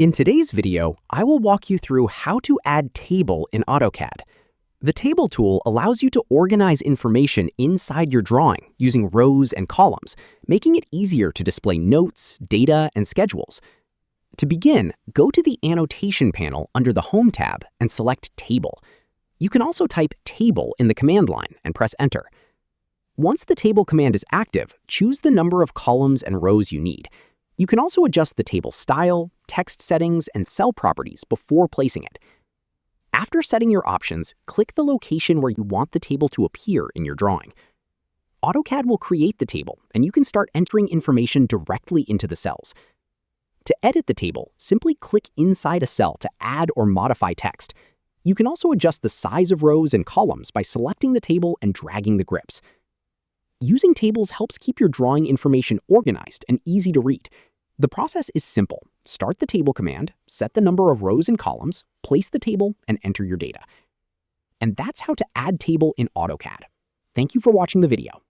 In today's video, I will walk you through how to add table in AutoCAD. The table tool allows you to organize information inside your drawing using rows and columns, making it easier to display notes, data, and schedules. To begin, go to the Annotation panel under the Home tab and select Table. You can also type Table in the command line and press Enter. Once the Table command is active, choose the number of columns and rows you need. You can also adjust the table style, text settings, and cell properties before placing it. After setting your options, click the location where you want the table to appear in your drawing. AutoCAD will create the table, and you can start entering information directly into the cells. To edit the table, simply click inside a cell to add or modify text. You can also adjust the size of rows and columns by selecting the table and dragging the grips. Using tables helps keep your drawing information organized and easy to read. The process is simple. Start the table command, set the number of rows and columns, place the table, and enter your data. And that's how to add table in AutoCAD. Thank you for watching the video.